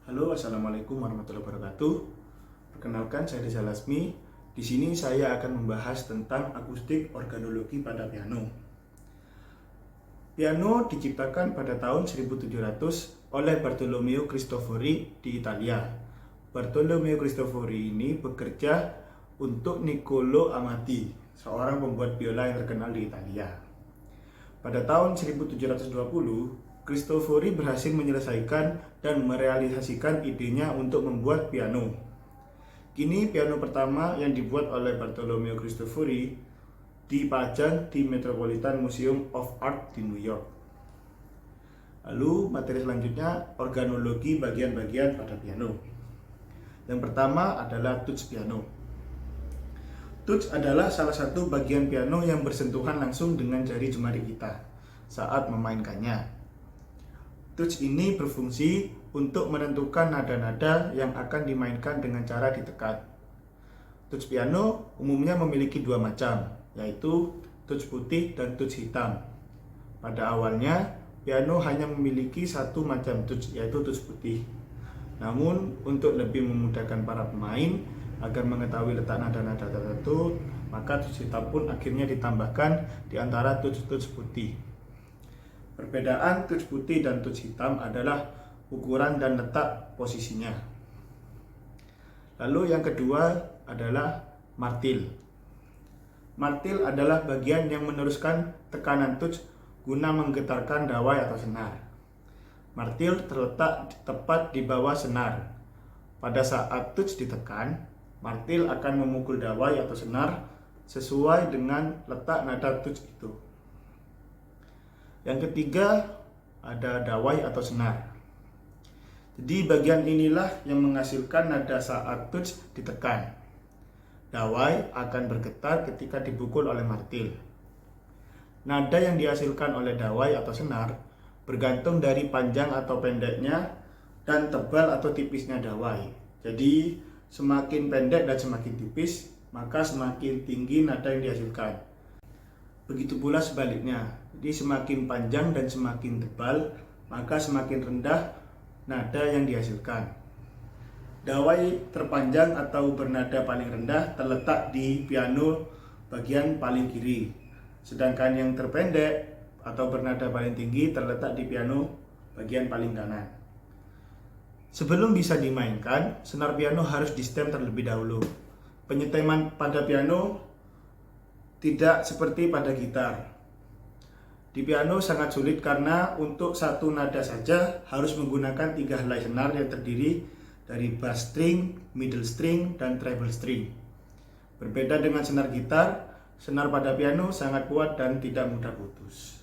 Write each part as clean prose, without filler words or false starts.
Halo, assalamualaikum warahmatullahi wabarakatuh. Perkenalkan, saya Deza Lasmi. Di sini saya akan membahas tentang akustik organologi pada piano. Piano diciptakan pada tahun 1700 oleh Bartolomeo Cristofori di Italia. Bartolomeo Cristofori ini bekerja untuk Niccolò Amati, seorang pembuat biola yang terkenal di Italia. Pada tahun 1720, Cristofori berhasil menyelesaikan dan merealisasikan idenya untuk membuat piano. Kini piano pertama yang dibuat oleh Bartolomeo Cristofori dipajang di Metropolitan Museum of Art di New York. Lalu materi selanjutnya organologi bagian-bagian pada piano. Yang pertama adalah touch piano. Touch adalah salah satu bagian piano yang bersentuhan langsung dengan jari jemari kita saat memainkannya. Touch ini berfungsi untuk menentukan nada-nada yang akan dimainkan dengan cara ditekan. Touch piano umumnya memiliki dua macam, yaitu touch putih dan touch hitam. Pada awalnya, piano hanya memiliki satu macam touch, yaitu touch putih. Namun, untuk lebih memudahkan para pemain agar mengetahui letak nada-nada tertentu, maka touch hitam pun akhirnya ditambahkan di antara touch-touch putih. Perbedaan touch putih dan touch hitam adalah ukuran dan letak posisinya. Lalu yang kedua adalah martil. Martil adalah bagian yang meneruskan tekanan touch guna menggetarkan dawai atau senar. Martil terletak tepat di bawah senar. Pada saat touch ditekan, martil akan memukul dawai atau senar sesuai dengan letak nada touch itu. Yang ketiga ada dawai atau senar. Jadi bagian inilah yang menghasilkan nada saat touch ditekan. Dawai akan bergetar ketika dipukul oleh martil. Nada yang dihasilkan oleh dawai atau senar bergantung dari panjang atau pendeknya dan tebal atau tipisnya dawai. Jadi semakin pendek dan semakin tipis, maka semakin tinggi nada yang dihasilkan. Begitu pula sebaliknya. Jadi semakin panjang dan semakin tebal, maka semakin rendah nada yang dihasilkan. Dawai terpanjang atau bernada paling rendah terletak di piano bagian paling kiri. Sedangkan yang terpendek atau bernada paling tinggi terletak di piano bagian paling kanan. Sebelum bisa dimainkan, senar piano harus di-stem terlebih dahulu. Penyeteman pada piano tidak seperti pada gitar. Di piano sangat sulit karena untuk satu nada saja harus menggunakan 3 helai senar yang terdiri dari bass string, middle string, dan treble string. Berbeda dengan senar gitar, senar pada piano sangat kuat dan tidak mudah putus.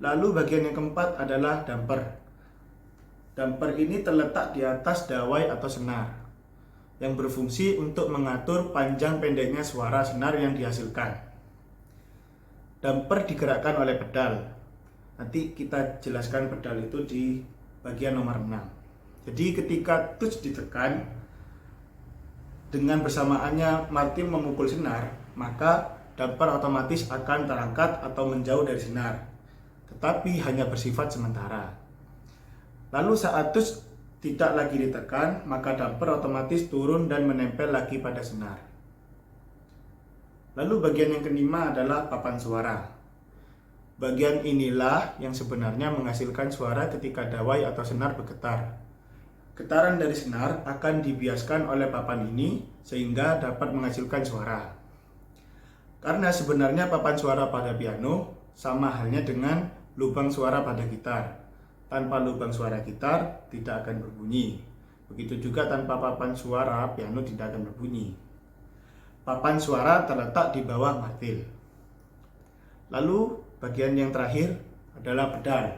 Lalu bagian yang keempat adalah damper. Damper ini terletak di atas dawai atau senar, yang berfungsi untuk mengatur panjang pendeknya suara senar yang dihasilkan. Damper digerakkan oleh pedal. Nanti kita jelaskan pedal itu di bagian nomor 6. Jadi ketika touch ditekan, dengan bersamaannya martil memukul senar, maka damper otomatis akan terangkat atau menjauh dari senar, tetapi hanya bersifat sementara. Lalu saat touch tidak lagi ditekan, maka damper otomatis turun dan menempel lagi pada senar. Lalu bagian yang kelima adalah papan suara. Bagian inilah yang sebenarnya menghasilkan suara ketika dawai atau senar bergetar. Getaran dari senar akan dibiaskan oleh papan ini sehingga dapat menghasilkan suara. Karena sebenarnya papan suara pada piano sama halnya dengan lubang suara pada gitar. Tanpa lubang suara gitar tidak akan berbunyi. Begitu juga tanpa papan suara piano tidak akan berbunyi. Papan suara terletak di bawah martil. Lalu bagian yang terakhir adalah pedal.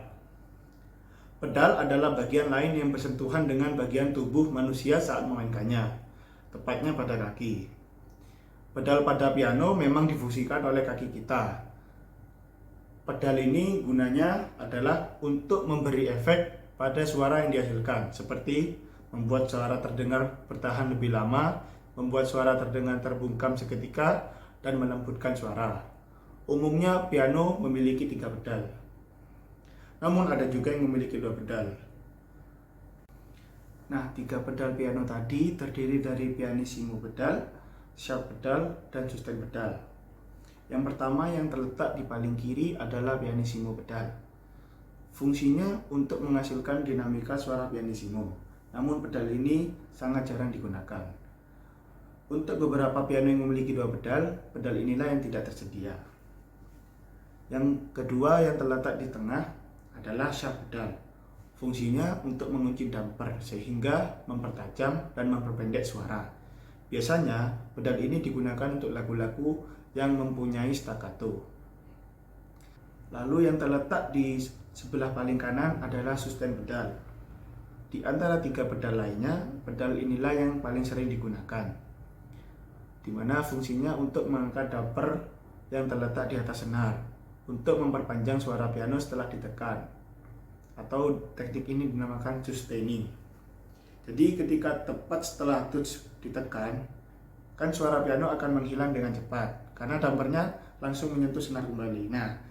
Pedal adalah bagian lain yang bersentuhan dengan bagian tubuh manusia saat memainkannya, tepatnya pada kaki. Pedal pada piano memang difungsikan oleh kaki kita. Pedal ini gunanya adalah untuk memberi efek pada suara yang dihasilkan, seperti membuat suara terdengar bertahan lebih lama, membuat suara terdengar terbungkam seketika, dan melembutkan suara. Umumnya piano memiliki 3 pedal. Namun ada juga yang memiliki 2 pedal. Nah, 3 pedal piano tadi terdiri dari pianissimo pedal, sharp pedal, dan sustain pedal. Yang pertama yang terletak di paling kiri adalah pianissimo pedal. Fungsinya untuk menghasilkan dinamika suara pianissimo. Namun pedal ini sangat jarang digunakan. Untuk beberapa piano yang memiliki 2 pedal, pedal inilah yang tidak tersedia. Yang kedua yang terletak di tengah adalah sharp pedal. Fungsinya untuk mengunci damper sehingga mempertajam dan memperpendek suara. Biasanya pedal ini digunakan untuk lagu-lagu yang mempunyai staccato. Lalu yang terletak di sebelah paling kanan adalah sustain pedal. Di antara 3 pedal lainnya, pedal inilah yang paling sering digunakan, di mana fungsinya untuk mengangkat damper yang terletak di atas senar untuk memperpanjang suara piano setelah ditekan, atau teknik ini dinamakan sustaining. Jadi ketika tepat setelah touch ditekan, kan suara piano akan menghilang dengan cepat karena dampernya langsung menyentuh senar kembali. Nah,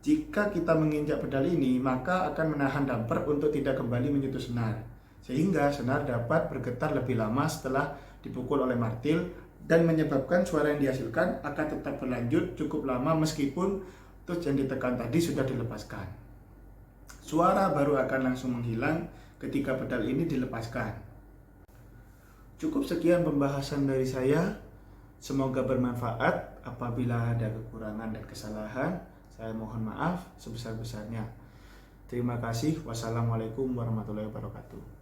jika kita menginjak pedal ini, maka akan menahan damper untuk tidak kembali menyentuh senar, sehingga senar dapat bergetar lebih lama setelah dipukul oleh martil dan menyebabkan suara yang dihasilkan akan tetap berlanjut cukup lama meskipun touch yang ditekan tadi sudah dilepaskan. Suara baru akan langsung menghilang ketika pedal ini dilepaskan. Cukup sekian pembahasan dari saya. Semoga bermanfaat. Apabila ada kekurangan dan kesalahan, saya mohon maaf sebesar-besarnya. Terima kasih. Wassalamualaikum warahmatullahi wabarakatuh.